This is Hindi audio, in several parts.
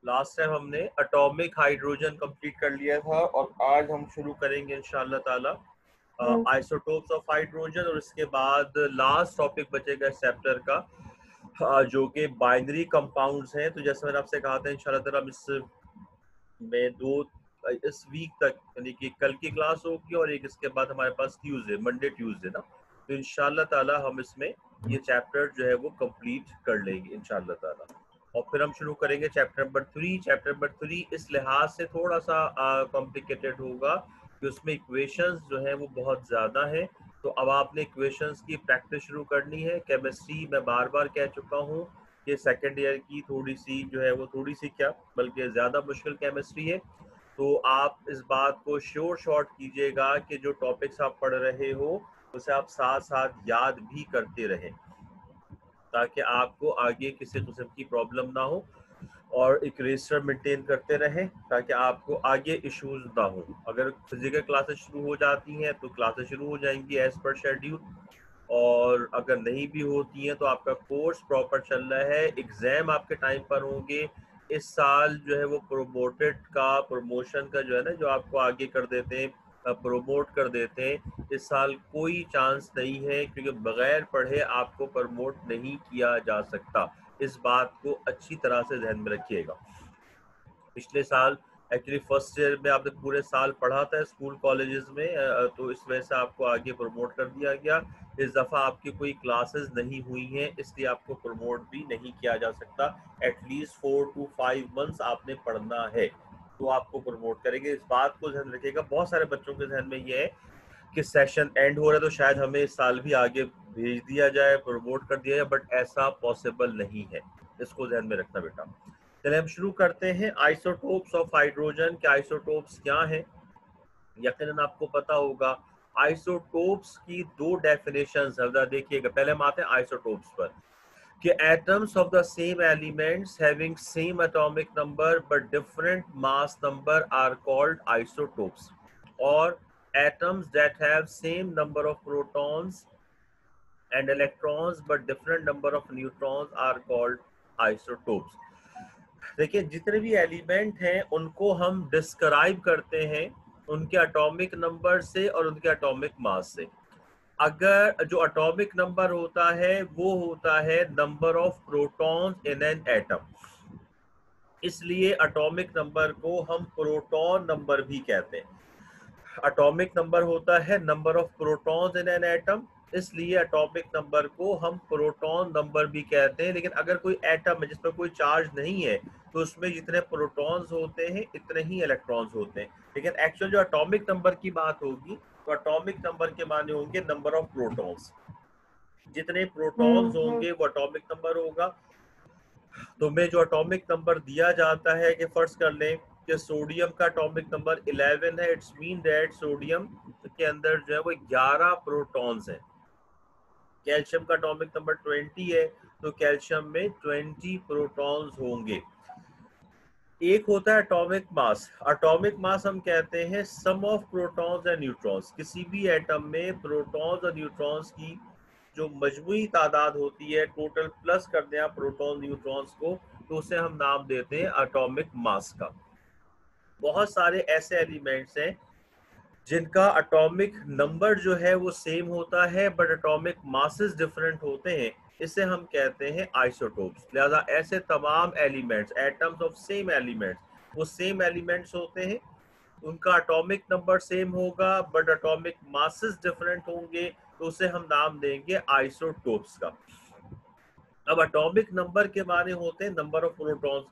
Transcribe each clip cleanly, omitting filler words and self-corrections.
लास्ट टाइम हमने एटॉमिक हाइड्रोजन कंप्लीट कर लिया था और आज हम शुरू करेंगे इंशाल्लाह ताला हम्म। आइसोटोप्स ऑफ हाइड्रोजन, और इसके बाद लास्ट टॉपिक बचेगा इस चैप्टर का जो कि बाइनरी कंपाउंड्स हैं। तो जैसे मैंने आपसे कहा था इंशाल्लाह ताला हम इस में दो इस वीक तक यानी कि कल की क्लास होगी और एक इसके बाद हमारे पास ट्यूसडे मंडे ट्यूसडे ना, तो इंशाल्लाह ताला हम इसमें ये चैप्टर जो है वो कंप्लीट कर लेंगे इंशाल्लाह ताला। और फिर हम शुरू करेंगे चैप्टर नंबर 3। चैप्टर नंबर 3 इस लिहाज से थोड़ा सा कॉम्प्लिकेटेड होगा कि उसमें इक्वेशंस जो है वो बहुत ज़्यादा है। तो अब आपने इक्वेशंस की प्रैक्टिस शुरू करनी है। केमिस्ट्री मैं बार बार कह चुका हूँ कि सेकेंड ईयर की थोड़ी सी जो है वो थोड़ी सी क्या बल्कि ज़्यादा मुश्किल केमिस्ट्री है। तो आप इस बात को श्योर शॉर्ट कीजिएगा कि जो टॉपिक्स आप पढ़ रहे हो उसे आप साथ साथ याद भी करते रहें, ताकि आपको आगे किसी किस्म की प्रॉब्लम ना हो, और एक रजिस्टर मेंटेन करते रहें ताकि आपको आगे इश्यूज ना हो। अगर फिजिकल क्लासेस शुरू हो जाती हैं तो क्लासेस शुरू हो जाएंगी एज पर शेड्यूल, और अगर नहीं भी होती हैं तो आपका कोर्स प्रॉपर चल रहा है, एग्जाम आपके टाइम पर होंगे। इस साल जो है वो प्रोमोटेड का प्रमोशन का जो है ना, जो आपको आगे कर देते हैं प्रोमोट कर देते हैं, इस साल कोई चांस नहीं है, क्योंकि बगैर पढ़े आपको प्रमोट नहीं किया जा सकता। इस बात को अच्छी तरह से ध्यान में रखिएगा। पिछले साल एक्चुअली फर्स्ट ईयर में आपने पूरे साल पढ़ा था स्कूल कॉलेजेस में, तो इस वजह से आपको आगे प्रमोट कर दिया गया। इस दफ़ा आपकी कोई क्लासेस नहीं हुई हैं, इसलिए आपको प्रमोट भी नहीं किया जा सकता। एटलीस्ट 4 to 5 मंथ्स आपने पढ़ना है तो आपको प्रमोट करेंगे। इस बात को ध्यान रखिएगा। बहुत सारे बच्चों के ध्यान में ये है कि सेशन एंड हो रहा है तो शायद हमें इस साल भी आगे भेज दिया जाए, प्रमोट कर दिया जाए, बट ऐसा पॉसिबल नहीं है। इसको ध्यान में रखना बेटा। चलिए हम शुरू करते हैं। आइसोटोप्स ऑफ हाइड्रोजन के आइसोटोप्स क्या हैं, यकीनन आपको पता होगा। आइसोटोप्स की दो डेफिनेशंस है, देखिएगा। पहले हम आते हैं आइसोटोप्स पर कि atoms of the same elements having same atomic number but different mass number are called isotopes, और atoms that have same number of protons and electrons but different number of neutrons are called isotopes। देखिए, जितने भी एलिमेंट हैं उनको हम डिस्क्राइब करते हैं उनके एटॉमिक नंबर से और उनके एटॉमिक मास से। अगर जो एटॉमिक नंबर होता है वो होता है number of protons in an atom, इसलिए एटॉमिक नंबर को हम प्रोटॉन नंबर भी कहते हैं। एटॉमिक नंबर होता है number of protons in an atom, इसलिए एटॉमिक नंबर को हम प्रोटॉन नंबर भी कहते हैं। लेकिन अगर कोई एटम है जिसमें कोई चार्ज नहीं है तो उसमें जितने प्रोटॉन्स होते हैं इतने ही इलेक्ट्रॉन्स होते हैं। लेकिन एक्चुअल जो एटॉमिक नंबर की बात होगी तो एटॉमिक नंबर के माने होंगे नंबर ऑफ प्रोटॉन्स। जितने प्रोटॉन्स हम्म। होंगे वो एटॉमिक नंबर होगा। तो में जो एटॉमिक नंबर दिया जाता है कि फर्ज कर लें कि सोडियम का एटॉमिक नंबर 11 है, इट्स मीन दैट सोडियम के अंदर जो है वो 11 प्रोटॉन्स हैं। कैल्शियम का एटॉमिक नंबर 20 है तो कैल्शियम में 20 प्रोटॉन्स होंगे। एक होता है एटॉमिक मास। एटॉमिक मास हम कहते हैं सम ऑफ प्रोटॉन्स एंड न्यूट्रॉन्स। किसी भी एटम में प्रोटॉन्स और न्यूट्रॉन्स की जो मजमूई तादाद होती है, टोटल प्लस कर दें आप प्रोटॉन न्यूट्रॉन्स को, तो उसे हम नाम देते हैं एटॉमिक मास का। बहुत सारे ऐसे एलिमेंट्स हैं जिनका एटॉमिक नंबर जो है वो सेम होता है बट एटॉमिक मासेस डिफरेंट होते हैं, इसे हम कहते हैं आइसोटोप्स। लिहाजा ऐसे तमाम elements, atoms of same elements, वो सेम एलिमेंट्स होते हैं, उनका एटॉमिक नंबर सेम होगा बट एटॉमिक मासेस डिफरेंट होंगे, तो उसे हम नाम देंगे आइसोटोप्स का। अब एटॉमिक नंबर के माने होते हैं नंबर ऑफ प्रोटॉन्स।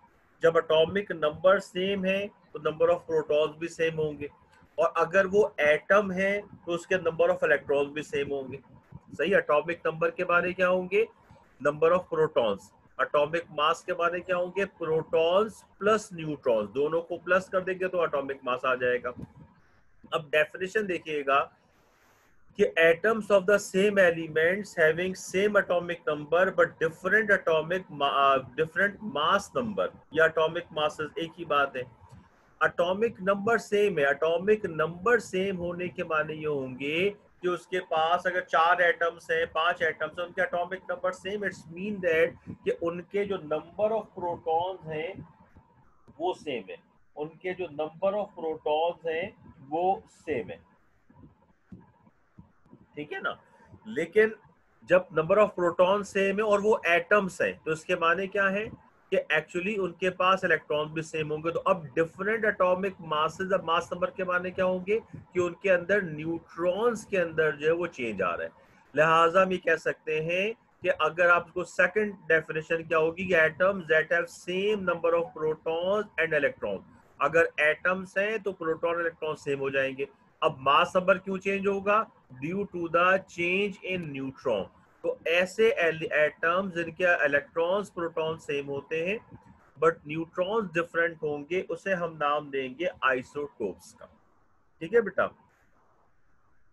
जब एटॉमिक नंबर सेम है तो नंबर ऑफ प्रोटॉन्स भी सेम होंगे, और अगर वो एटम है तो उसके नंबर ऑफ इलेक्ट्रॉन्स भी सेम होंगे। सही। एटॉमिक नंबर के बारे क्या होंगे, number of protons. Atomic mass के बारे क्या होंगे, प्रोटॉन्स प्लस न्यूट्रॉन्स, दोनों को प्लस कर देंगे तो एटॉमिक मास आ जाएगा। अब डेफिनेशन देखिएगा कि atoms of the same elements having same atomic number but different mass number, या atomic masses एक ही बात है। एटॉमिक नंबर सेम है, एटॉमिक नंबर सेम होने के माने ये होंगे कि उसके पास अगर 4 एटम्स हैं, 5 एटम्स हैं, उनके atomic number same, it's mean that कि उनके जो नंबर ऑफ प्रोटॉन्स हैं वो सेम है, उनके जो नंबर ऑफ प्रोटॉन्स हैं वो सेम है, ठीक है ना। लेकिन जब नंबर ऑफ प्रोटॉन सेम है और वो एटम्स हैं, तो इसके माने क्या है कि एक्चुअली उनके पास इलेक्ट्रॉन भी सेम होंगे। तो अब डिफरेंट एटॉमिक मासेस, अब मास नंबर के माने क्या होंगे कि उनके अंदर न्यूट्रॉन्स के अंदर जो है वो चेंज आ रहा है। लिहाजा हम ये कह सकते हैं कि अगर आपको सेकंड डेफिनेशन क्या होगी कि atoms that have same number of protons and electron, अगर एटम्स हैं तो प्रोटॉन इलेक्ट्रॉन सेम हो जाएंगे। अब मास नंबर क्यों चेंज होगा? Due to the change in neutron. तो ऐसे एटम्स जिनके इलेक्ट्रॉन्स प्रोटॉन सेम होते हैं बट न्यूट्रॉन्स डिफरेंट होंगे, उसे हम नाम देंगे आइसोटोप्स का। ठीक है बेटा।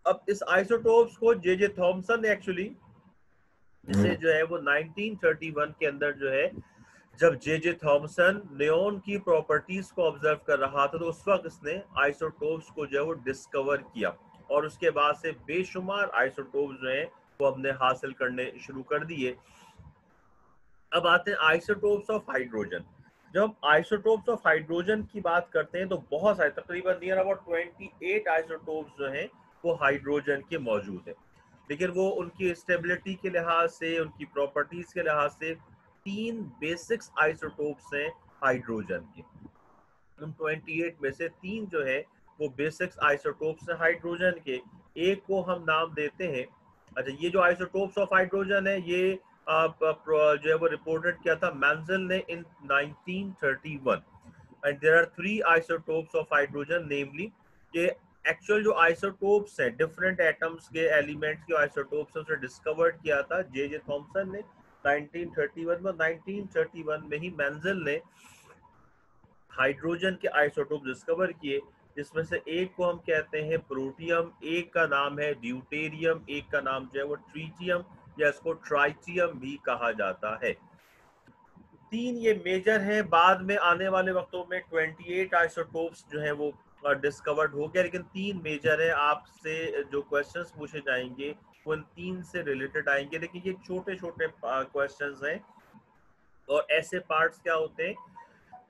अब इस आइसोटोप्स को जे जे थॉमसन ने एक्चुअली, इसे जो है वो 1931 के अंदर जो है, जब जे जे थॉमसन नियोन की प्रॉपर्टीज को ऑब्जर्व कर रहा था, तो उस वक्त इसने आइसोटोप्स को जो है वो डिस्कवर किया, और उसके बाद से बेशुमार आइसोटोप्स जो हैं वो हमने हासिल करने शुरू कर दिए। अब आते हैं आइसोटोप्स ऑफ हाइड्रोजन। जब हम आइसोटोप्स ऑफ हाइड्रोजन की बात करते हैं तो बहुत सारे, तकरीबन नियर अबाउट 28 आइसोटोप्स जो हैं वो हाइड्रोजन के मौजूद है। लेकिन वो उनकी स्टेबिलिटी के लिहाज से, उनकी प्रॉपर्टीज के लिहाज से तीन बेसिक्स आइसोटोप्स हैं हाइड्रोजन के। उन 28 में से तीन जो है वो बेसिक्स आइसोटोप्स हैं हाइड्रोजन के। एक को हम नाम देते हैं, अच्छा ये जो आइसोटोप्स ऑफ हाइड्रोजन है ये जो है वो रिपोर्टेड किया था मेंजल ने in 1931। And there are three isotopes of hydrogen, namely के एक्चुअल जो आइसोटोप्स हैं डिफरेंट एटम्स के एलिमेंट्स के आइसोटोप्स उसे डिस्कवर्ड किया था जे जे थॉमसन ने 1931 में। 1931 में ही मेंजल ने हाइड्रोजन के आइसोटोप डिस्कवर किए, जिसमें से एक को हम कहते हैं प्रोटियम, एक का नाम है ड्यूटेरियम, एक का नाम जो है वो ट्रीटियम या इसको ट्राइटियम भी कहा जाता है। तीन ये मेजर हैं। बाद में आने वाले वक्तों में 28 आइसोटोप्स जो है वो डिस्कवर्ड हो गया, लेकिन तीन मेजर है। आपसे जो क्वेश्चंस पूछे जाएंगे वो इन तीन से रिलेटेड आएंगे। लेकिन ये छोटे छोटे क्वेश्चंस हैं, और ऐसे पार्ट्स क्या होते हैं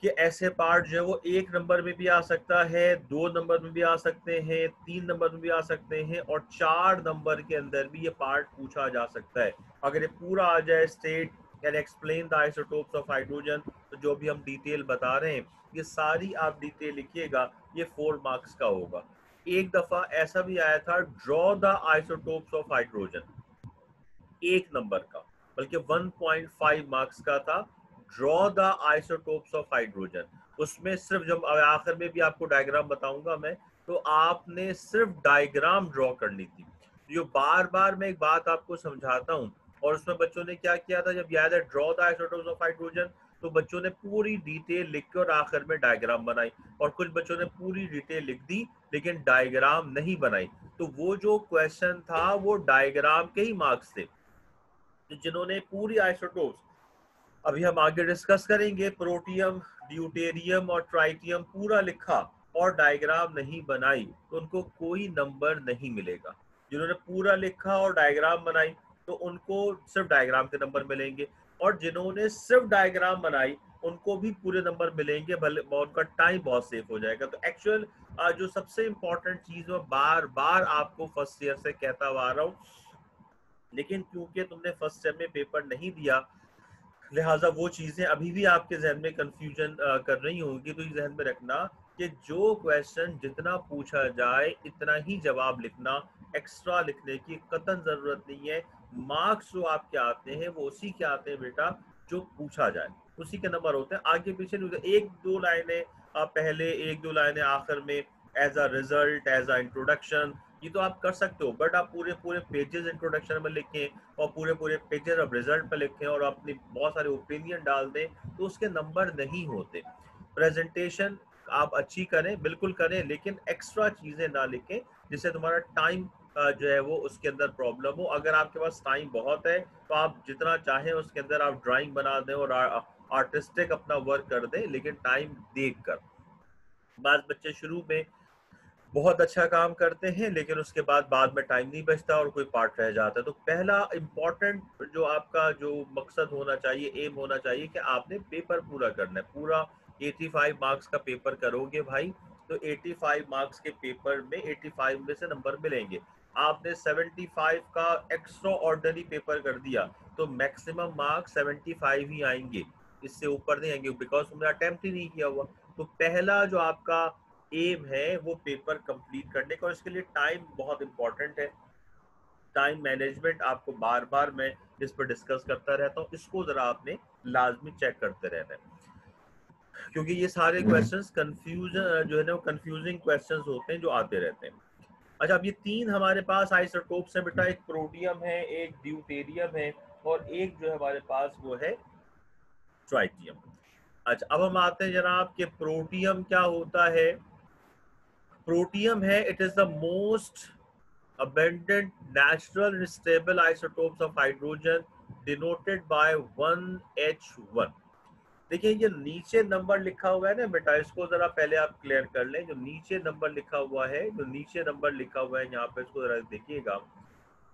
कि ऐसे पार्ट जो है वो एक नंबर में भी आ सकता है, दो नंबर में भी आ सकते हैं, तीन नंबर में भी आ सकते हैं, और चार नंबर के अंदर भी ये पार्ट पूछा जा सकता है। अगर ये पूरा आ जाए, state can explain the isotopes of hydrogen, तो जो भी हम डिटेल बता रहे हैं ये सारी आप डिटेल लिखिएगा, ये 4 मार्क्स का होगा। एक दफा ऐसा भी आया था, draw the isotopes of hydrogen, एक नंबर का, बल्कि 1.5 मार्क्स का था, draw the isotopes of hydrogen. उसमें सिर्फ, जब आखिर में भी आपको डायग्राम बताऊंगा मैं, तो आपने सिर्फ डायग्राम ड्रॉ करनी थी। जो बार बार मैं एक बात आपको समझाता हूँ, और उसमें बच्चों ने क्या किया था, जब याद है draw the isotopes of hydrogen, तो बच्चों ने पूरी डिटेल लिख के और आखिर में डायग्राम बनाई, और कुछ बच्चों ने पूरी डिटेल लिख दी लेकिन डायग्राम नहीं बनाई। तो वो जो क्वेश्चन था वो डायग्राम के ही मार्क्स थे। जिन्होंने पूरी आइसोटोप्स, अभी हम आगे डिस्कस करेंगे, प्रोटियम, ड्यूटेरियम और ट्राइटियम पूरा लिखा और डायग्राम नहीं बनाई, तो उनको कोई नंबर नहीं मिलेगा। जिन्होंने पूरा लिखा और डायग्राम बनाई तो उनको सिर्फ डायग्राम के नंबर मिलेंगे, और जिन्होंने सिर्फ डायग्राम बनाई उनको भी पूरे नंबर मिलेंगे, भले उनका टाइम बहुत सेव हो जाएगा। तो एक्चुअल जो सबसे इंपॉर्टेंट चीज मैं बार बार आपको फर्स्ट ईयर से कहता हुआ आ रहा हूँ, लेकिन क्योंकि तुमने फर्स्ट सेम में पेपर नहीं दिया, लिहाजा वो चीजें अभी भी आपके जहन में कंफ्यूजन कर रही होंगी। तो ये जहन में रखना कि जो क्वेश्चन जितना पूछा जाए इतना ही जवाब लिखना, एक्स्ट्रा लिखने की कतई जरूरत नहीं है। मार्क्स जो आपके आते हैं वो उसी के आते हैं बेटा जो पूछा जाए, उसी के नंबर होते हैं, आगे पीछे नहीं होते। एक दो लाइनें पहले, एक दो लाइनें आखिर में, as a result, as a introduction, ये तो आप कर सकते हो, बट आप पूरे पूरे पेजेस इंट्रोडक्शन में लिखें और पूरे पूरे पेजेस ऑफ रिजल्ट पर लिखें और अपनी बहुत सारे ओपिनियन डाल दें, तो उसके नंबर नहीं होते। प्रेजेंटेशन आप अच्छी करें, बिल्कुल करें, लेकिन एक्स्ट्रा चीजें ना लिखें जिससे तुम्हारा टाइम जो है वो उसके अंदर प्रॉब्लम हो। अगर आपके पास टाइम बहुत है तो आप जितना चाहें उसके अंदर आप ड्राइंग बना दें और आर्टिस्टिक अपना वर्क कर दें, लेकिन टाइम देख कर। बात बच्चे शुरू में बहुत अच्छा काम करते हैं लेकिन उसके बाद में टाइम नहीं बचता और कोई पार्ट रह जाता है। तो पहला इम्पोर्टेंट जो आपका जो मकसद होना चाहिए, एम होना चाहिए कि आपने पेपर पूरा करना है, पूरा 85 मार्क्स का पेपर करोगे भाई तो 85 मार्क्स के पेपर में 85 में से नंबर मिलेंगे। आपने 75 का एक्स्ट्रा ऑर्डिनरी पेपर कर दिया तो मैक्सिमम मार्क्स 75 ही आएंगे, इससे ऊपर नहीं आएंगे, बिकॉज तुमने अटेम्प्ट ही नहीं किया हुआ। तो पहला जो आपका एम है वो पेपर कंप्लीट करने का, और इसके लिए टाइम बहुत इंपॉर्टेंट है। टाइम मैनेजमेंट आपको बार बार मैं इस पर डिस्कस करता रहता हूँ, इसको जरा आपने लाजमी चेक करते रहना है, क्योंकि ये सारे क्वेश्चंस कंफ्यूजन जो है ना, कंफ्यूजिंग क्वेश्चंस होते हैं जो आते रहते हैं। अच्छा, अब ये तीन हमारे पास आइसोटोप्स हैं बेटा, एक प्रोटियम है, एक ड्यूटेरियम है, और एक जो है हमारे पास वो है ट्राइटियम। अच्छा, अब हम आते हैं जनाब कि प्रोटियम क्या होता है। प्रोटियम है, it is the most abundant natural and stable isotopes of hydrogen denoted by 1H1। देखिए ये नीचे नंबर लिखा हुआ है ना बेटा, इसको जरा पहले आप क्लियर कर लें। जो नीचे नंबर लिखा हुआ है, जो नीचे नंबर लिखा हुआ है यहाँ पे, इसको जरा देखिएगा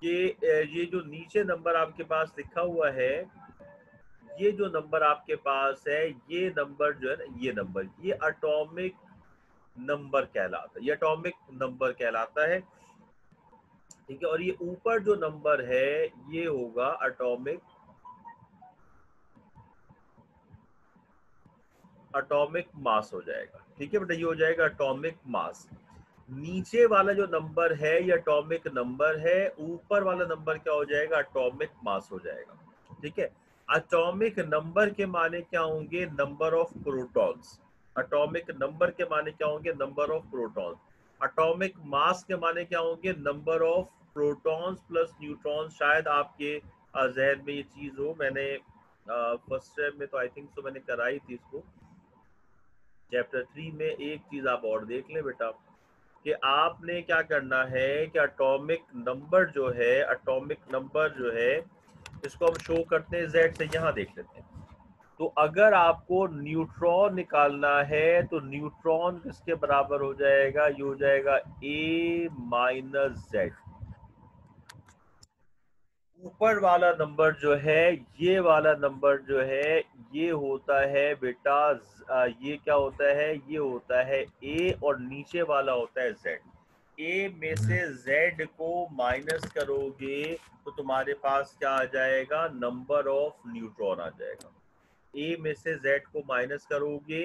कि ये जो नीचे नंबर आपके पास लिखा हुआ है, ये जो नंबर आपके पास है, ये नंबर जो है ना, ये नंबर, ये एटॉमिक नंबर कहलाता है, ये एटॉमिक नंबर कहलाता है, ठीक है। और ये ऊपर जो नंबर है ये होगा एटॉमिक मास हो जाएगा, ठीक है बेटा, ये हो जाएगा एटॉमिक मास। नीचे वाला जो नंबर है ये एटॉमिक नंबर है, ऊपर वाला नंबर क्या हो जाएगा, एटॉमिक मास हो जाएगा, ठीक है। एटॉमिक नंबर के माने क्या होंगे, number of protons. Atomic number के माने क्या होंगे, number of protons. Atomic mass के माने क्या होंगे, number of protons plus neutrons. शायद आपके जहन में ये चीज हो, मैंने फर्स्ट टाइम में तो आई थिंक सो मैंने कराई थी इसको, चैप्टर 3 में। एक चीज आप और देख लें बेटा कि आपने क्या करना है कि एटॉमिक नंबर जो है, एटॉमिक नंबर जो है इसको हम शो करते हैं जेड से, यहाँ देख लेते हैं। तो अगर आपको न्यूट्रॉन निकालना है तो न्यूट्रॉन किसके बराबर हो जाएगा, ये हो जाएगा ए माइनस जेड। ऊपर वाला नंबर जो है, ये वाला नंबर जो है, ये होता है बेटा ये क्या होता है, ये होता है ए, और नीचे वाला होता है जेड। ए में से जेड को माइनस करोगे तो तुम्हारे पास क्या आ जाएगा, नंबर ऑफ न्यूट्रॉन आ जाएगा। ए में से जेड को माइनस करोगे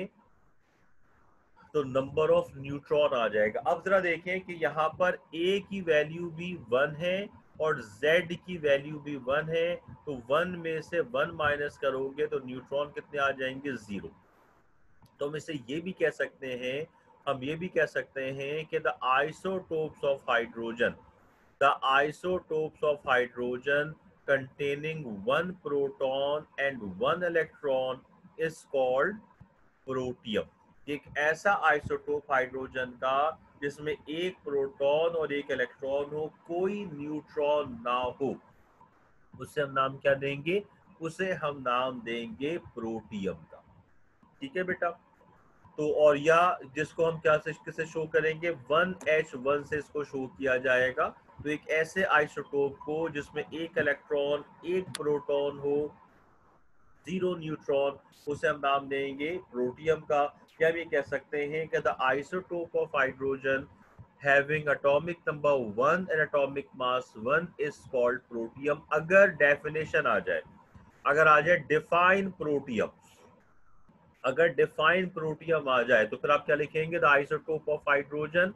तो नंबर ऑफ न्यूट्रॉन आ जाएगा। अब जरा देखें कि यहाँ पर ए की वैल्यू भी 1 है और z की वैल्यू भी 1 है, तो 1 में से 1 माइनस करोगे तो न्यूट्रॉन कितने आ जाएंगे, 0। तो हम इसे ये भी कह सकते हैं, हम ये भी कह सकते हैं कि the isotopes of hydrogen, the isotopes of hydrogen containing one proton and one electron is called protium. एक ऐसा आइसोटोप हाइड्रोजन का जिसमें एक प्रोटॉन और एक इलेक्ट्रॉन हो, कोई न्यूट्रॉन ना हो, उसे हम नाम क्या देंगे, उसे हम नाम देंगे प्रोटियम का, ठीक है बेटा। तो और या जिसको हम क्या से किसे शो करेंगे, 1H1 से इसको शो किया जाएगा। तो एक ऐसे आइसोटोप को जिसमें एक इलेक्ट्रॉन एक प्रोटॉन हो, 0 न्यूट्रॉन, उसे हम नाम देंगे प्रोटियम का। या भी कह सकते हैं कि the isotope of hydrogen having atomic number 1 and atomic mass 1 is called protium. अगर डेफिनेशन आ जाए, अगर आ जाए डिफाइन प्रोटियम, अगर डिफाइन प्रोटियम आ जाए तो फिर आप क्या लिखेंगे, the isotope of hydrogen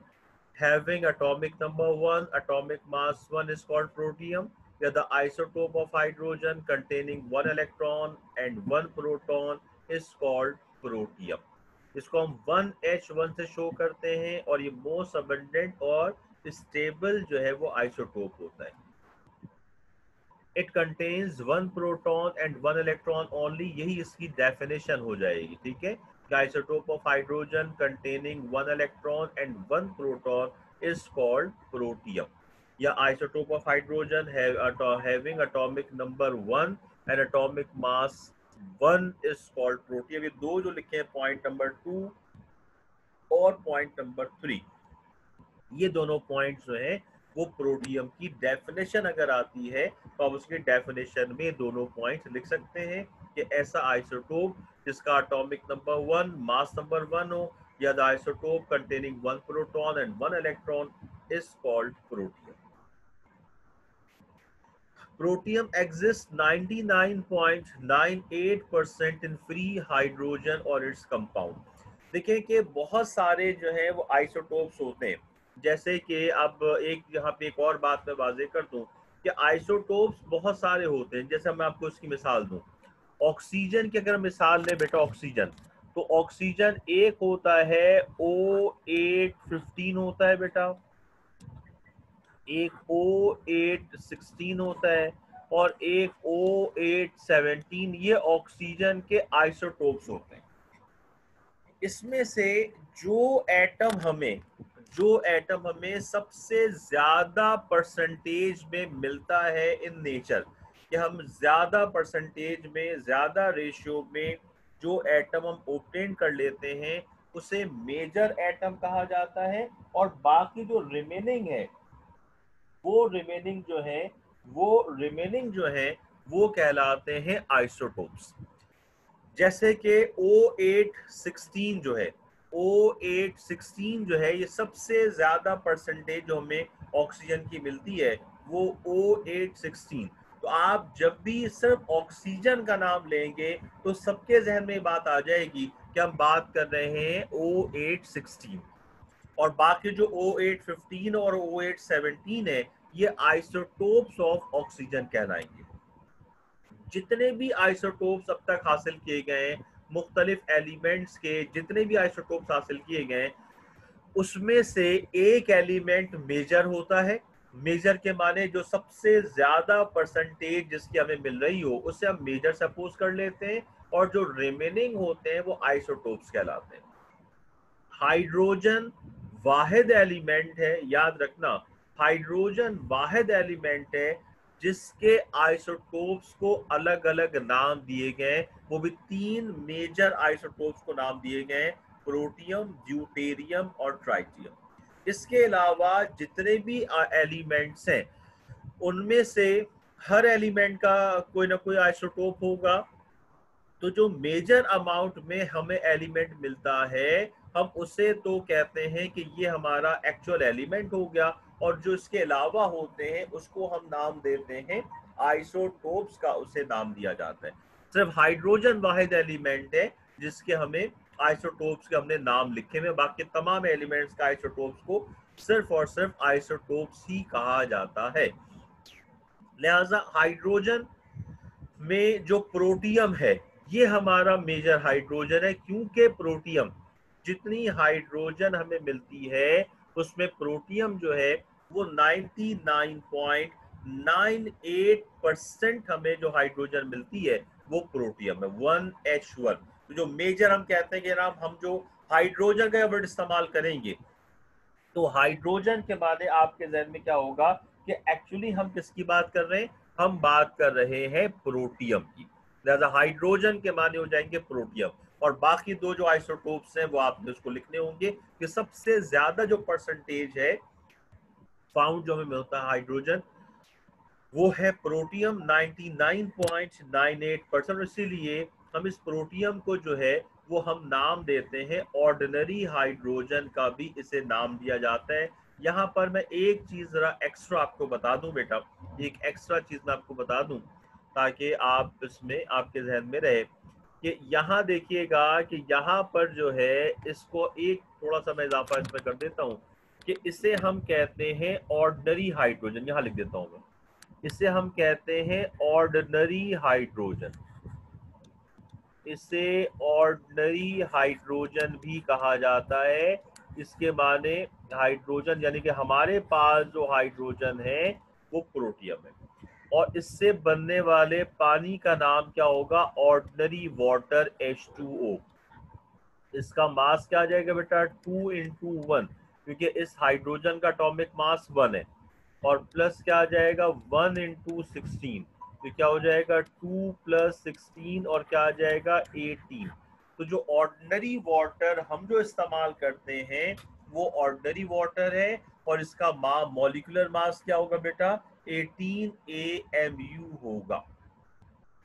having atomic number 1, atomic mass 1 is called protium, where the isotope of hydrogen containing one electron and one proton is called protium। इसको हम 1H1 से शो करते हैं और ये मोस्ट अबंडेंट और स्टेबल जो है वो आइसोटोप होता है। It contains one proton and one electron only, यही इसकी डेफिनेशन हो जाएगी, ठीक है। Isotope of hydrogen containing one electron and one proton is called protium. या isotope of hydrogen having atomic number 1 and atomic mass 1 is called protium. ये दो जो लिखे हैं, पॉइंट नंबर 2 और पॉइंट नंबर 3, ये दोनों पॉइंट्स जो हैं वो प्रोटियम की डेफिनेशन अगर आती है तो आप उसके डेफिनेशन में दोनों पॉइंट्स लिख सकते हैं। कि ऐसा आइसोटोप जिसका एटॉमिक नंबर 1 मास नंबर 1 हो, या the isotope containing 1 proton and 1 electron is called protium. Protium exists 99.98% in free hydrogen or its compound. देखें कि बहुत सारे जो है वो आइसोटोप्स होते हैं. जैसे कि अब एक यहाँ पे एक और बात मैं वाजे कर दूं कि आइसोटोप्स बहुत सारे होते हैं. जैसे मैं आपको इसकी मिसाल दूं, ऑक्सीजन की अगर मिसाल ले बेटा, ऑक्सीजन, तो ऑक्सीजन एक होता है O815 होता है बेटा, एक O816 होता है और एक O817. ये ऑक्सीजन के आइसोटोप्स होते हैं. इसमें से जो एटम हमें सबसे ज्यादा परसेंटेज में मिलता है इन नेचर, कि हम ज्यादा परसेंटेज में, ज्यादा रेशियो में जो एटम हम ऑब्टेन कर लेते हैं उसे मेजर एटम कहा जाता है. और बाकी जो रिमेनिंग है वो रिमेनिंग जो है वो कहलाते हैं आइसोटोप्स. जैसे कि O816 जो है ये सबसे ज्यादा परसेंटेज जो हमें ऑक्सीजन की मिलती है वो O816. तो आप जब भी सिर्फ ऑक्सीजन का नाम लेंगे तो सबके जहन में बात आ जाएगी कि हम बात कर रहे हैं O816. और बाकी जो O815 और O817 है ये आइसोटोप्स ऑफ ऑक्सीजन कहलाएंगे. जितने भी आइसोटोप्स अब तक हासिल किए गए हैं, मुख्तलिफ एलिमेंट्स के जितने भी आइसोटोप्स हासिल किए गए हैं, उसमें से एक एलिमेंट मेजर होता है. मेजर के माने जो सबसे ज्यादा परसेंटेज जिसकी हमें मिल रही हो उसे हम मेजर सपोज कर लेते हैं, और जो रिमेनिंग होते हैं वो आइसोटोप्स कहलाते हैं. हाइड्रोजन वाहिद एलिमेंट है, याद रखना, हाइड्रोजन वाहिद एलिमेंट है जिसके आइसोटोप्स को अलग अलग नाम दिए गए. वो भी 3 मेजर आइसोटोप्स को नाम दिए गए, प्रोटियम, ड्यूटेरियम और ट्राइटियम. इसके अलावा जितने भी एलिमेंट्स हैं उनमें से हर एलिमेंट का कोई ना कोई आइसोटोप होगा. तो जो मेजर अमाउंट में हमें एलिमेंट मिलता है हम उसे तो कहते हैं कि ये हमारा एक्चुअल एलिमेंट हो गया, और जो इसके अलावा होते हैं उसको हम नाम देते हैं आइसोटोप्स का, उसे नाम दिया जाता है. सिर्फ हाइड्रोजन वाहिद एलिमेंट है जिसके हमें आइसोटोप्स के हमने नाम लिखे हुए, बाकी तमाम एलिमेंट्स का आइसोटोप्स को सिर्फ और सिर्फ आइसोटोप्स ही कहा जाता है. लिहाजा हाइड्रोजन में जो प्रोटियम है ये हमारा मेजर हाइड्रोजन है, क्योंकि प्रोटियम, जितनी हाइड्रोजन हमें मिलती है उसमें प्रोटियम जो है वो 99.98% हमें जो हाइड्रोजन मिलती है वो प्रोटियम है, 1H1. तो जो मेजर हम कहते हैं कि जनाब हम जो हाइड्रोजन का वर्ड इस्तेमाल करेंगे तो हाइड्रोजन के माने आपके जहन में क्या होगा कि एक्चुअली हम किसकी बात कर रहे हैं, हम बात कर रहे हैं प्रोटियम की. लिहाजा हाइड्रोजन के माने हो जाएंगे प्रोटियम, और बाकी दो जो आइसोटोप्स हैं वो आपने उसको लिखने होंगे कि सबसे ज्यादा जो परसेंटेज है फाउंड जो हमें मिलता है हाइड्रोजन वो है प्रोटियम 99.98%. इसीलिए हम इस प्रोटियम को जो है वो हम नाम देते हैं ऑर्डिनरी हाइड्रोजन का भी इसे नाम दिया जाता है. यहाँ पर मैं एक चीज जरा एक्स्ट्रा आपको बता दूं बेटा, एक एक्स्ट्रा चीज मैं आपको बता दूं ताकि आप इसमें आपके जहन में रहे कि यहाँ देखिएगा कि यहाँ पर जो है इसको एक थोड़ा सा मैं इजाफा इसमें कर देता हूँ कि इसे हम कहते हैं ऑर्डिनरी हाइड्रोजन. यहाँ लिख देता हूँ मैं, इसे हम कहते हैं ऑर्डिनरी हाइड्रोजन. इसे ऑर्डिनरी हाइड्रोजन भी कहा जाता है. इसके माने हाइड्रोजन यानी कि हमारे पास जो हाइड्रोजन है वो प्रोटियम है, और इससे बनने वाले पानी का नाम क्या होगा, ऑर्डिनरी वाटर H2O. इसका मास क्या आ जाएगा बेटा, 2 × 1, क्योंकि इस हाइड्रोजन का एटॉमिक मास 1 है, और प्लस क्या आ जाएगा 1 × 16, तो क्या हो जाएगा 2 + 16 और क्या आ जाएगा 18. तो जो ऑर्डिनरी वाटर हम जो इस्तेमाल करते हैं वो ऑर्डिनरी वाटर है, और इसका मॉलिक्यूलर मास क्या होगा बेटा, 18 AMU होगा.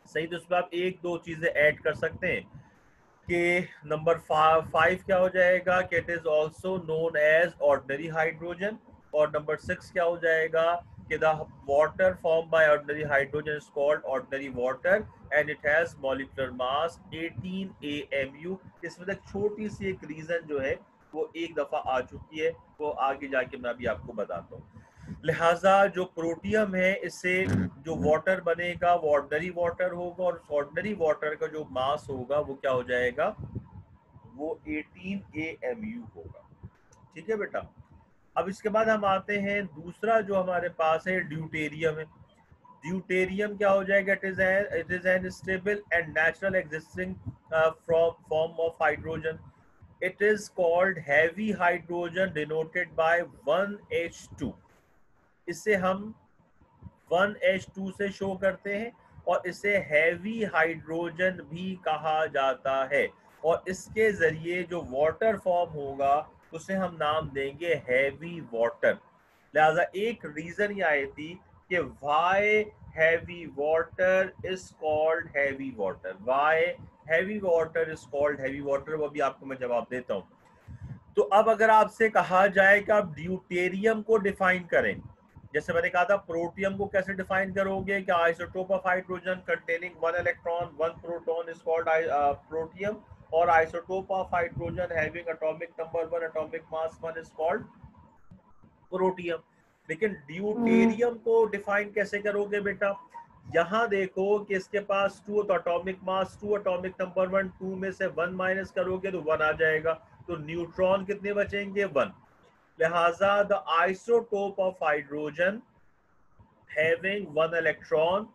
सही। तो उसमें आप एक दो चीजें ऐड कर सकते हैं कि नंबर 5 क्या हो जाएगा कि it is also known as ordinary hydrogen, और नंबर 6 क्या हो जाएगा कि the water form by ordinary hydrogen is called ordinary water and it has molecular mass 18 AMU। इसमें एक छोटी सी एक रीजन जो है वो एक दफा आ चुकी है, वो आगे जाके मैं अभी आपको बताता हूँ। लिहाजा जो प्रोटियम है इससे जो वाटर बनेगा वो ऑर्डिनरी वाटर होगा, और ऑर्डिनरी वाटर का जो मास होगा वो क्या हो जाएगा, वो 18 AMU होगा। ठीक है बेटा। अब इसके बाद हम आते हैं दूसरा जो हमारे पास है ड्यूटेरियम है। ड्यूटेरियम क्या हो जाएगा, it is an stable and natural existing form of hydrogen. It is called heavy hydrogen denoted by 1H2। इससे हम 1H2 से शो करते हैं, और इसे हैवी हाइड्रोजन भी कहा जाता है। और इसके जरिए जो वाटर फॉर्म होगा उसे हम नाम देंगे हैवी वाटर। लिहाजा एक रीजन ये आई थी कि why heavy water is called heavy water, why heavy water is called heavy water, वो भी आपको मैं जवाब देता हूँ। तो अब अगर आपसे कहा जाए कि आप ड्यूटेरियम को डिफाइन करें, जैसे मैंने कहा था प्रोटियम को कैसे डिफाइन करोगे कि isotope of hydrogen containing 1 electron 1 proton is called protium, और isotope of hydrogen having atomic number 1 atomic mass 1 is called protium. लेकिन ड्यूटेरियम को डिफाइन कैसे करोगे बेटा, यहाँ देखो कि इसके पास 2 एटॉमिक मास 2 एटॉमिक नंबर 1, 2 में से 1 माइनस करोगे तो 1 आ जाएगा, तो न्यूट्रॉन कितने बचेंगे, 1। लिहाजा the isotope of hydrogen having 1 electron,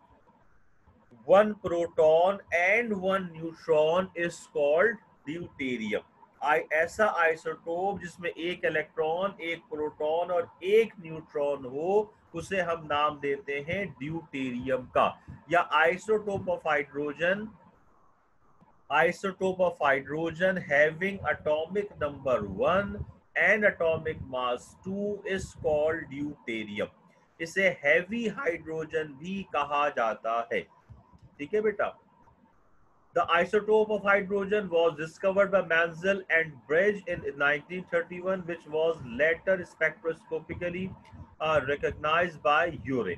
1 proton and 1 neutron is called deuterium। ऐसा आइसोटोप जिसमें एक इलेक्ट्रॉन, एक प्रोटॉन और एक न्यूट्रॉन हो उसे हम नाम देते हैं ड्यूटेरियम का। या isotope of hydrogen having atomic number 1 and atomic mass 2 is called deuterium। इसे हैवी हाइड्रोजन भी कहा जाता है। ठीक है बेटा। The isotope of hydrogen was discovered by Mansell and Bridge in 1931, which was later spectroscopically recognized by Urey।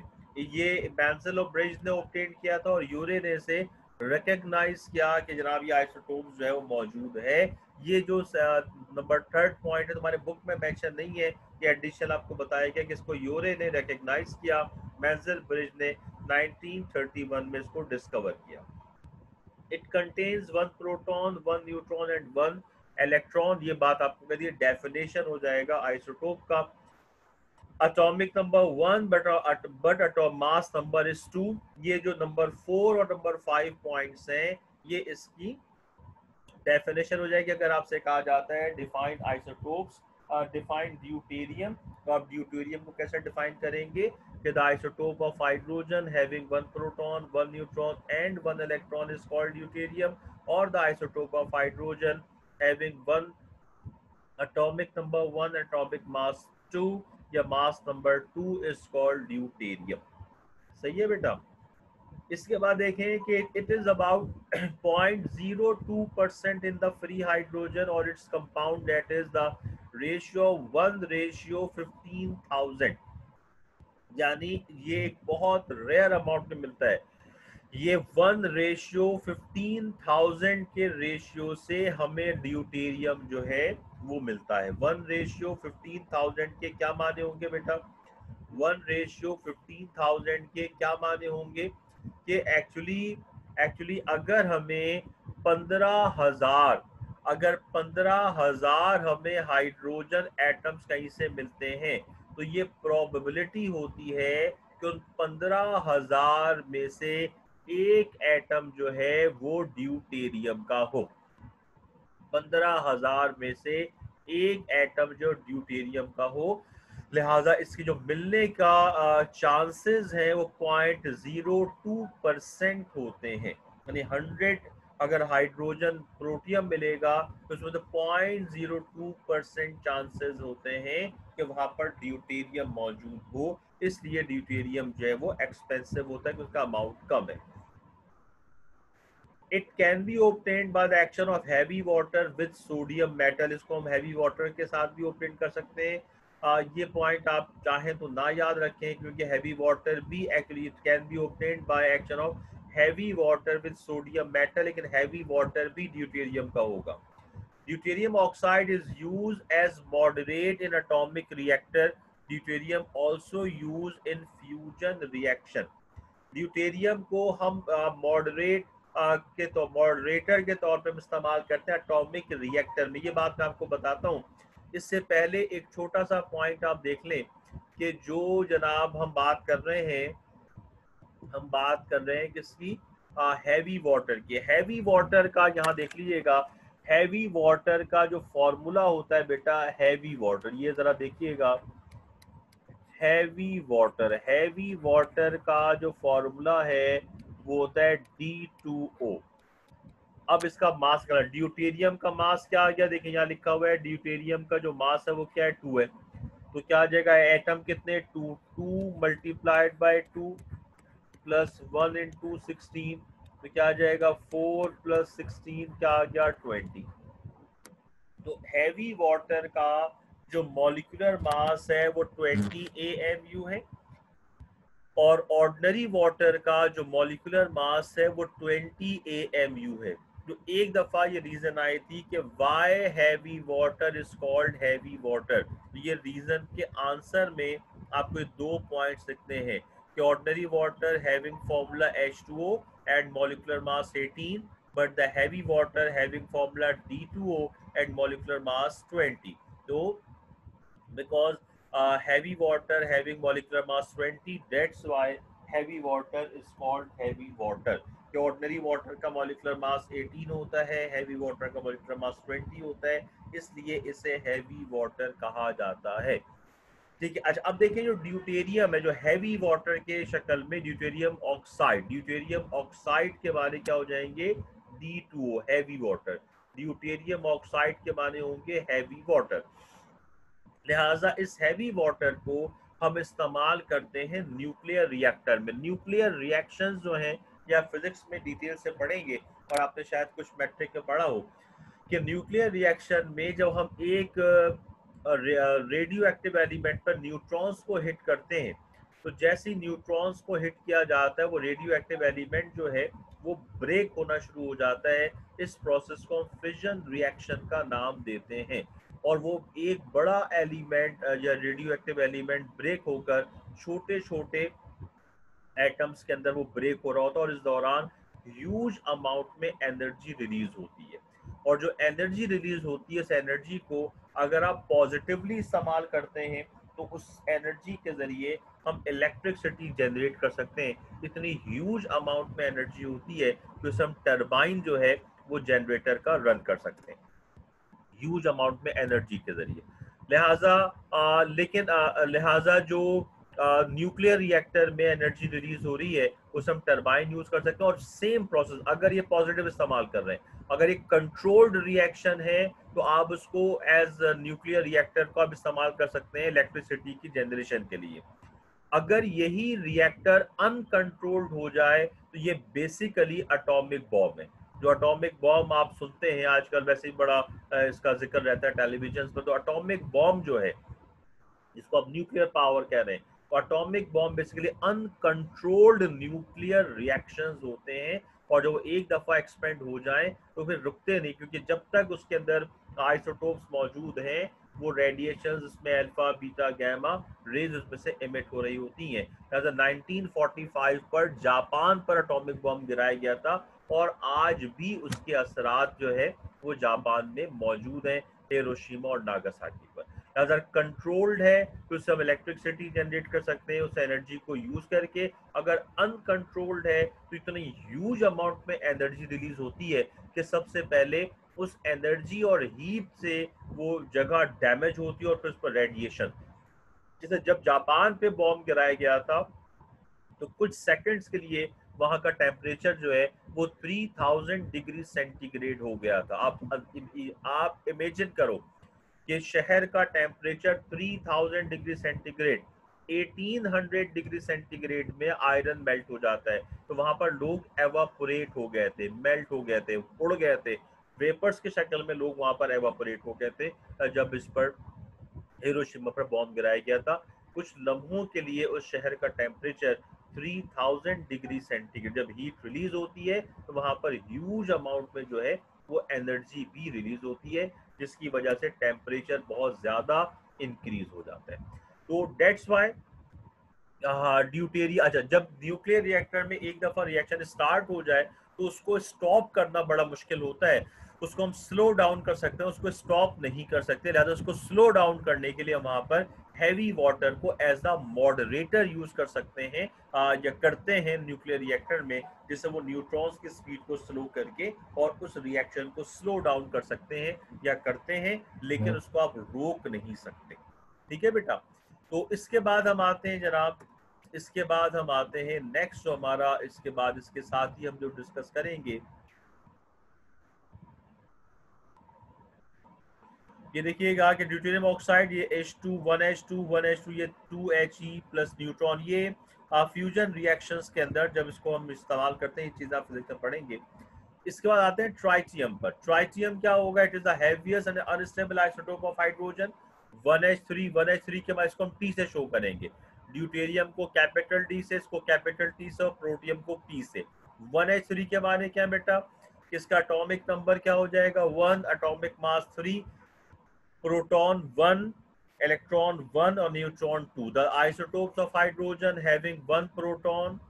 ये मैंसेल और ब्रिज ने ऑब्टेन किया था, और यूरे ने इसे रिकग्नाइज किया कि जनाब ये आइसोटोप जो है वो मौजूद है। ये जो नंबर 3rd पॉइंट है तुम्हारे बुक में मेंशन नहीं है, ये एडिशन आपको बताया गया कि इसको यूरे ने रिकग्नाइज किया, मैंसेल ब्रिज ने 1931 में इसको डिस्कवर किया। It contains 1 proton 1 neutron and 1 electron. ये बात आपको कह दी, डेफिनेशन हो जाएगा आइसोटोप का। Atomic number 1 but atom mass number is 2। ये जो नंबर 4 और नंबर 5 पॉइंट्स हैं ये इसकी डेफिनेशन हो जाएगी। अगर आपसे कहा जाता है डिफाइन आइसोटोप्स, डिफाइन ड्यूटेरियम, तो आप ड्यूटेरियम को कैसे डिफाइन करेंगे कि the isotope of hydrogen having 1 proton 1 neutron and 1 electron is called deuterium, और the isotope of hydrogen having 1 atomic number 1 atomic mass 2 या mass number 2 is called deuterium. सही है बेटा। इसके बाद देखें कि it is about 0.02% in the free hydrogen और its compound that is the ratio 1:15,000, यानी ये एक बहुत रेयर अमाउंट में मिलता है। ये 1:15,000 के रेशियो से हमें ड्यूटेरियम जो है वो मिलता है। 1:15,000 के क्या माने होंगे बेटा, 1:15,000 के क्या माने होंगे कि एक्चुअली अगर हमें 15,000 हमें हाइड्रोजन एटम्स कहीं से मिलते हैं, तो ये प्रोबेबिलिटी होती है कि उन 15,000 में से एक एटम जो है वो ड्यूटेरियम का हो। 15,000 में से एक एटम जो ड्यूटेरियम का हो। लिहाजा इसकी जो मिलने का चांसेस है वो 0.02% होते हैं। यानी 100 अगर हाइड्रोजन प्रोटियम मिलेगा तो उसमें तो 0.02% चांसेस होते हैं कि वहां पर ड्यूटेरियम मौजूद हो। इसलिए ड्यूटेरियम जो है वो एक्सपेंसिव होता है क्योंकि उसका अमाउंट कम है। It can be obtained by the action of heavy water with sodium metal, इसको हम हैवी वाटर के साथ भी ऑब्टेन कर सकते हैं। ये पॉइंट आप चाहें तो ना याद रखें, क्योंकि हैवी वाटर भी actually it can be obtained by action of heavy water with sodium metal, लेकिन हैवी वाटर भी ड्यूटेरियम का होगा। Deuterium oxide is used as moderate in atomic reactor. Deuterium also used in fusion reaction. Deuterium को हम मॉडरेटर के तौर पर इस्तेमाल करते हैं एटॉमिक रिएक्टर में। ये बात मैं आपको बताता हूँ। इससे पहले एक छोटा सा पॉइंट आप देख लें कि जो जनाब हम बात कर रहे हैं, हम बात कर रहे हैं किसकी, हैवी वाटर की। हैवी वाटर का यहाँ देख लीजिएगा, हैवी वाटर का जो फॉर्मूला होता है बेटा, हैवी वाटर, ये जरा देखिएगा, हैवी वाटर का जो फॉर्मूला है वो होता है D2O। अब इसका मास क्या, ड्यूटेरियम का मास क्या आ गया, देखिए यहाँ लिखा हुआ है ड्यूटेरियम का जो मास है वो क्या है, 2 है। तो क्या आ जाएगा, एटम कितने, 2 मल्टीप्लाइड बाय 2 प्लस 1 इंटू 16, तो क्या आ जाएगा 4 प्लस 16 क्या आ गया 20। तो हैवी वाटर का जो मॉलिक्यूलर मास है वो 20 AMU है, और ऑर्डिनरी वाटर का जो मॉलिक्यूलर मास है वो 20 AMU है। जो एक दफा ये रीजन आई थी कि why heavy water is called heavy water, तो ये रीजन के आंसर में आपको 2 पॉइंट्स लिखने हैं कि ordinary water having formula H2O and molecular mass 18, but the heavy water having formula D2O and molecular mass 20। तो because heavy water having molecular mass 20, that's why heavy water is called heavy water। कि ordinary water का molecular mass 18 होता है, heavy water का molecular mass 20 होता है, इसलिए इसे heavy water कहा जाता है। ठीक है, अच्छा अब देखिए जो ड्यूटेरियम है, जो हैवी वाटर के शक्ल में ड्यूटेरियम ऑक्साइड के माने क्या हो जाएंगे, D2O, heavy water. Deuterium oxide के माने होंगे हैवी वाटर। लिहाजा इस हैवी वाटर को हम इस्तेमाल करते हैं न्यूक्लियर रिएक्टर में। न्यूक्लियर रिएक्शंस जो हैं, या फिजिक्स में डिटेल से पढ़ेंगे, और आपने शायद कुछ मैट्रिक में पढ़ा हो कि न्यूक्लियर रिएक्शन में जब हम एक रेडियो एक्टिव एलिमेंट पर न्यूट्रॉन्स को हिट करते हैं, तो जैसे ही न्यूट्रॉन्स को हिट किया जाता है वो रेडियो एक्टिव एलिमेंट जो है वो ब्रेक होना शुरू हो जाता है। इस प्रोसेस को हम फिजन रिएक्शन का नाम देते हैं, और वो एक बड़ा एलिमेंट या रेडियो एक्टिव एलिमेंट ब्रेक होकर छोटे छोटे एटम्स के अंदर वो ब्रेक हो रहा होता है, और इस दौरान ह्यूज अमाउंट में एनर्जी रिलीज होती है। और जो एनर्जी रिलीज होती है, इस एनर्जी को अगर आप पॉजिटिवली इस्तेमाल करते हैं तो उस एनर्जी के जरिए हम इलेक्ट्रिसिटी जनरेट कर सकते हैं। इतनी ह्यूज अमाउंट में एनर्जी होती है कि उसे हम टरबाइन जो है वो जनरेटर का रन कर सकते हैं ह्यूज अमाउंट में एनर्जी के जरिए। लिहाजा जो न्यूक्लियर रिएक्टर में एनर्जी रिलीज हो रही है उसे हम टरबाइन यूज कर सकते हैं। और सेम प्रोसेस अगर ये पॉजिटिव इस्तेमाल कर रहे हैं, अगर एक कंट्रोल्ड रिएक्शन है तो आप उसको एज न्यूक्लियर रिएक्टर को आप इस्तेमाल कर सकते हैं इलेक्ट्रिसिटी की जनरेशन के लिए। अगर यही रिएक्टर अनकंट्रोल्ड हो जाए तो ये बेसिकली एटॉमिक बॉम्ब है। जो एटॉमिक बॉम्ब आप सुनते हैं आजकल, वैसे ही बड़ा इसका जिक्र रहता है टेलीविजन पर, तो एटॉमिक बॉम्ब जो है इसको आप न्यूक्लियर पावर कह रहे हैं, तो atomic bomb basically uncontrolled nuclear reactions होते हैं, और जो एक दफा एक्सपेंड हो जाए तो फिर रुकते नहीं, क्योंकि जब तक उसके अंदर आइसोटोप्स मौजूद हैं वो रेडिएशंस इसमें अल्फा बीटा गैमा रेज उसमें से इमिट हो रही होती हैं। 1945 पर जापान पर एटॉमिक बॉम्ब गिराया गया था, और आज भी उसके असरात जो है वो जापान में मौजूद हैं, हिरोशिमा और नागासाकी पर। अगर कंट्रोल्ड है तो उससे हम इलेक्ट्रिसिटी जनरेट कर सकते हैं उस एनर्जी को यूज करके। अगर अनकंट्रोल्ड है तो इतनी ह्यूज अमाउंट में एनर्जी रिलीज होती है कि सबसे पहले उस एनर्जी और हीट से वो जगह डैमेज होती है, और फिर उस पर रेडिएशन। जैसे जब जापान पे बॉम्ब गिराया गया था तो कुछ सेकंड्स के लिए वहां का टेम्परेचर जो है वो 3000 डिग्री सेंटीग्रेड हो गया था। आप इमेजिन करो कि शहर का temperature 3000 degree centigrade 1800 degree centigrade में आयरन मेल्ट हो जाता है। तो वहां पर लोग एवापोरेट हो गए थे, मेल्ट हो गए थे, उड़ गए थे, वेपर्स के शक्ल में लोग वहां पर एवापोरेट हो गए थे जब इस पर हिरोशिमा पर बॉम्ब गिराया गया था। कुछ लम्हों के लिए उस शहर का टेम्परेचर 3000 डिग्री सेंटीग्रेड, जब हीट रिलीज होती है तो वहां पर ह्यूज अमाउंट में जो है वो एनर्जी भी रिलीज होती है, जिसकी वजह से टेम्परेचर बहुत ज्यादा इंक्रीज हो जाता है। तो डेट्स वाई ड्यूटेरिया, अच्छा, जब न्यूक्लियर रिएक्टर में एक दफा रिएक्शन स्टार्ट हो जाए तो उसको स्टॉप करना बड़ा मुश्किल होता है। उसको हम स्लो डाउन कर सकते हैं, उसको स्टॉप नहीं कर सकते। लिहाजा उसको स्लो डाउन करने के लिए हम वहां पर हैवी वाटर को एज अ मॉडरेटर यूज कर सकते हैं या करते हैं न्यूक्लियर रिएक्टर में, जिससे वो न्यूट्रॉन्स की स्पीड को स्लो करके और उस रिएक्शन को स्लो डाउन कर सकते हैं या करते हैं, लेकिन उसको आप रोक नहीं सकते। ठीक है बेटा। तो इसके बाद हम आते हैं जनाब, इसके बाद हम आते हैं नेक्स्ट जो हमारा, इसके बाद इसके साथ ही हम जो डिस्कस करेंगे, ये देखिएगा कि ड्यूटेरियम ऑक्साइड, ये H2 1H2 1H2, ये 2He प्लस न्यूट्रॉन, ये फ्यूजन रिएक्शंस के अंदर जब इसको हम इस्तेमाल करते हैं, ये चीज आप फिजिक्स में पढ़ेंगे। इसके बाद आते हैं ट्राइटियम पर। ट्राइटियम क्या होगा? It is the heaviest and unstable isotope of hydrogen. 1H3 के बाद इसको हम T से शो करेंगे। ड्यूटेरियम को कैपिटल D से, इसको कैपिटल T से, और प्रोटियम को P से। 1H3 के माने क्या बेटा? इसका एटॉमिक नंबर क्या हो जाएगा? 1, एटॉमिक मास 3, प्रोटॉन 1, इलेक्ट्रॉन 1 और neutron 2। The isotopes of hydrogen having 1 proton,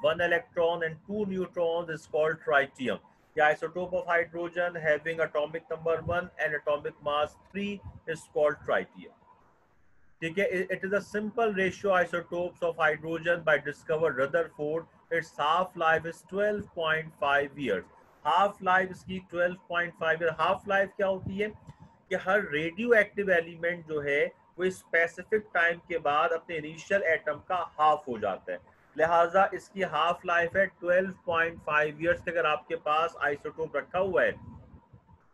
1 electron and 2 neutrons is called tritium. The isotope of hydrogen having atomic number 1 and atomic mass 3 is called tritium. ठीक है। It is a simple ratio isotopes of hydrogen by discovered Rutherford. Its half life is 12.5 years. Half life इसकी 12.5 ईयर। हाफ लाइफ क्या होती है कि हर रेडियो एक्टिव एलिमेंट जो है वो स्पेसिफिक टाइम के बाद अपने इनिशियल एटम का हाफ हो जाता है। लिहाजा इसकी हाफ लाइफ है 12.5 ईयर्स। अगर आपके पास आइसोटोप रखा हुआ है,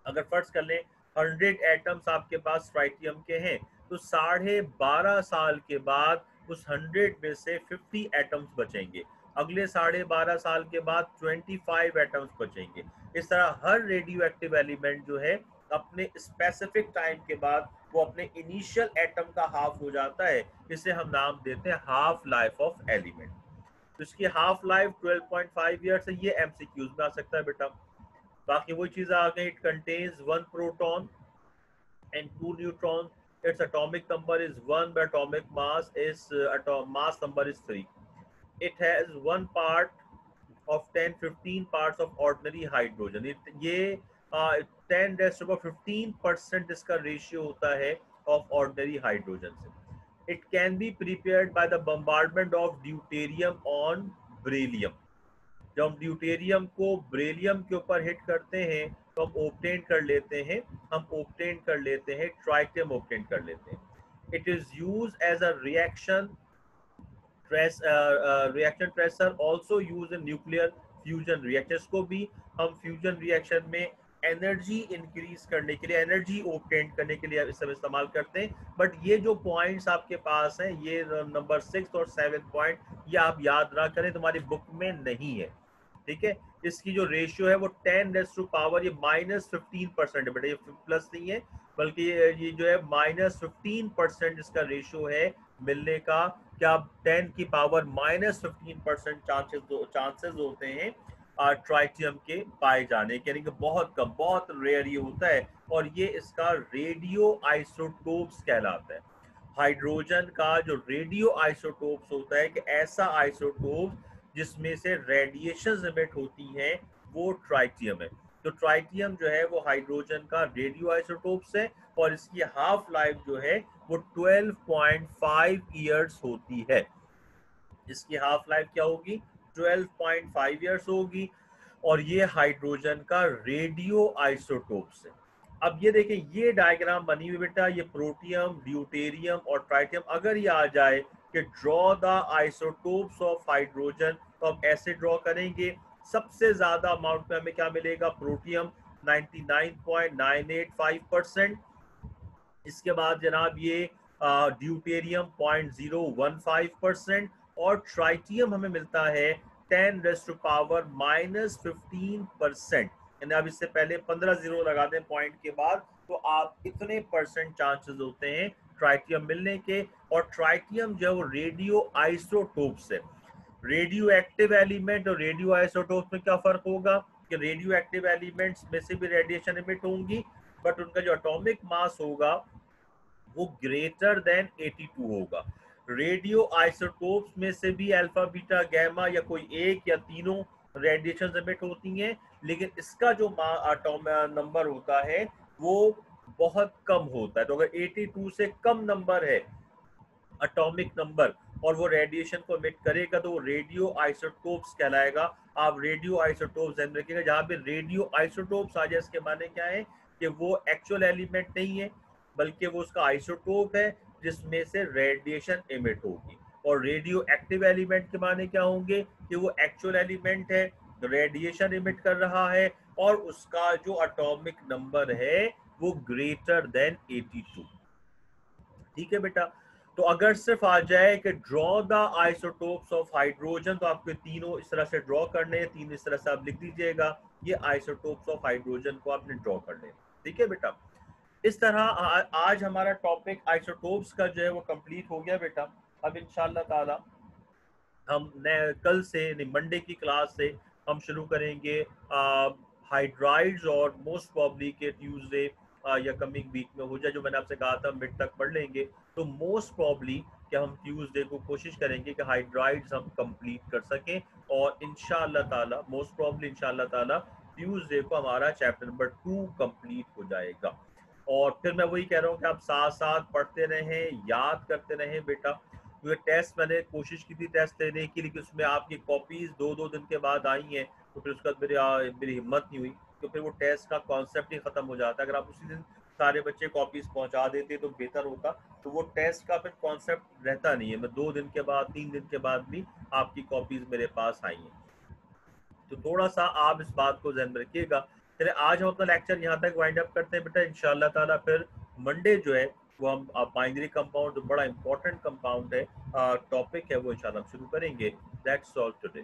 अगर फर्ज कर लें 100 एटम्स आपके पास ट्राइटियम के हैं, तो 12.5 साल के बाद उस 100 में से 50 एटम्स बचेंगे। अगले 12.5 साल के बाद 25 एटम्स बचेंगे। इस तरह हर रेडियो एक्टिव एलिमेंट जो है अपने स्पेसिफिक टाइम के बाद वो अपने इनिशियल एटम का हाफ हो जाता है। इसे हम नाम देते हैं हाफ लाइफ ऑफ एलिमेंट। तो इसकी हाफ लाइफ 12.5 ईयर्स है। ये एमसीक्यूज में आ सकता है बेटा। बाकी वही चीज आ गई, it contains 1 proton and 2 neutrons. Its atomic number is 1, but atomic mass is mass number is 3. It has 1 part of 10-15 parts of ordinary hydrogen. ये 10⁻15% इसका रेशियो होता है of ordinary hydrogen से। It can be prepared by the bombardment of deuterium on beryllium. जब हम ड्यूटेरियम को ब्रेलियम के ऊपर हिट करते हैं तो हम ऑब्टेन कर लेते हैं, ट्राइटियम ऑब्टेन कर लेते हैं। It is use as a reaction tracer, also use in nuclear fusion reactions को भी हम फ्यूजन रिएक्शन में एनर्जी इंक्रीज करने के लिए, एनर्जी ऑब्टेन करने के लिए इस समय इस्तेमाल करते हैं। बट ये जो पॉइंट्स आपके पास हैं, ये नंबर 6 और 7 पॉइंट, ये आप याद ना करें, तुम्हारी बुक में नहीं है। ठीक है। इसकी जो रेशियो है वो 10⁻, ये -15% है बेटा, ये प्लस नहीं है, बल्कि ये जो है -15% इसका रेशियो है मिलने का। क्या 10⁻⁻15% चांसेस होते हैं ट्राइटियम के पाए जाने के, यानी कि बहुत कम, बहुत रेयर ये होता है। और ये इसका रेडियो आइसोटोप्स कहलाता है। हाइड्रोजन का जो रेडियो आइसोटोप्स होता है, कि ऐसा आइसोटोप जिसमें से रेडिएशन इमिट होती हैं, वो ट्राइटियम है। तो ट्राइटियम जो है वो हाइड्रोजन का रेडियो आइसोटोप्स है, और इसकी हाफ लाइफ जो है वो 12.5 ईयर्स होती है। इसकी हाफ लाइफ क्या होगी? 12.5 ईयर्स होगी। और ये हाइड्रोजन का रेडियो आइसोटोप्स है। अब ये देखें, ये डायग्राम बनी हुई बेटा, ये प्रोटियम, ड्यूटेरियम और ट्राइटियम। अगर ये आ जाए कि draw the isotopes of hydrogen, तो हम ऐसे ड्रॉ करेंगे। सबसे ज्यादा अमाउंट में हमें क्या मिलेगा? प्रोटियम 99.985%। इसके बाद जनाब ये ड्यूटेरियम 0.015% और ट्राइटियम हमें मिलता है 10⁻⁻15%। यानी आप इससे पहले 15 जीरो लगा दें पॉइंट के बाद तो आप इतने परसेंट चांसेस होते हैं ट्राइटियम मिलने के। और ट्राइटियम जो है वो रेडियो आइसोटोप्स है। रेडियो एक्टिव एलिमेंट और रेडियो आइसोटोप्स में क्या फर्क होगा कि रेडियो एक्टिव एलिमेंट्स में से भी रेडिएशन इमिट होंगी, बट उनका जो एटॉमिक मास होगा वो ग्रेटर देन 82 होगा। रेडियो आइसोटोप्स में से भी अल्फा बीटा गैमा या कोई एक या तीनों रेडिएशन एमिट होती हैं, लेकिन इसका जो नंबर होता है वो बहुत कम होता है। तो अगर 82 से कम नंबर है एटॉमिक नंबर और वो रेडिएशन को एमिट करेगा तो वो रेडियो आइसोटोप्स कहलाएगा। आप रेडियो आइसोटोप्स ध्यान रखिएगा। जहां पे रेडियो आइसोटोप्स आ जाए इसके माने क्या है कि वो एक्चुअल एलिमेंट नहीं है बल्कि वो उसका आइसोटोप है जिसमें से रेडिएशन एमिट होगी। और रेडियो एक्टिव एलिमेंट के माने क्या होंगे कि वो एक्चुअल एलिमेंट है, रेडिएशन एमिट कर रहा है और उसका जो एटॉमिक नंबर है वो ग्रेटर देन 82। ठीक है बेटा। तो अगर सिर्फ आ जाए कि draw the isotopes of hydrogen, तो आपको तीनों इस तरह से ड्रॉ करने हैं, तीन इस तरह से आप लिख दीजिएगा। ये आइसोटोप्स ऑफ हाइड्रोजन को आपने ड्रॉ करने हैं। ठीक है बेटा। इस तरह आज हमारा टॉपिक आइसोटोप्स का जो है वो कंप्लीट हो गया बेटा। अब इंशाल्लाह ताला हम कल से मंडे की क्लास से हम शुरू करेंगे हाइड्राइड्स और मोस्ट प्रॉब्ली के ट्यूसडे या कमिंग वीक में हो जाए, जो मैंने आपसे कहा था मिड तक पढ़ लेंगे। तो मोस्ट प्रॉब्ली कि हम ट्यूसडे को कोशिश करेंगे कि हाइड्राइड्स हम कंप्लीट कर सकें और इंशाल्लाह ताला मोस्ट प्रॉब्ली इंशाल्लाह ताला ट्यूसडे को हमारा चैप्टर नंबर 2 कंप्लीट हो जाएगा। और फिर मैं वही कह रहा हूँ कि आप साथ साथ पढ़ते रहें, याद करते रहें बेटा। क्योंकि टेस्ट मैंने कोशिश की थी टेस्ट लेने की, लेकिन उसमें आपकी कॉपीज 2-2 दिन के बाद आई हैं, तो फिर उसके बाद मेरी हिम्मत नहीं हुई। तो फिर वो टेस्ट का कॉन्सेप्ट ही खत्म हो जाता है। अगर आप उसी दिन सारे बच्चे कॉपीज पहुंचा देते तो बेहतर होता। तो वो टेस्ट का फिर कॉन्सेप्ट रहता नहीं है। मैं 2 दिन के बाद 3 दिन के बाद भी आपकी कॉपीज मेरे पास आई हैं। तो थोड़ा सा आप इस बात को ध्यान में रखिएगा। चलिए आज हम अपना लेक्चर यहाँ तक वाइंड अप करते हैं बेटा। इंशाल्लाह ताला फिर मंडे जो है वो हम बाइनरी कंपाउंड, जो बड़ा इंपॉर्टेंट कंपाउंड है, टॉपिक है, वो इंशाल्लाह हम शुरू करेंगे। That's all today.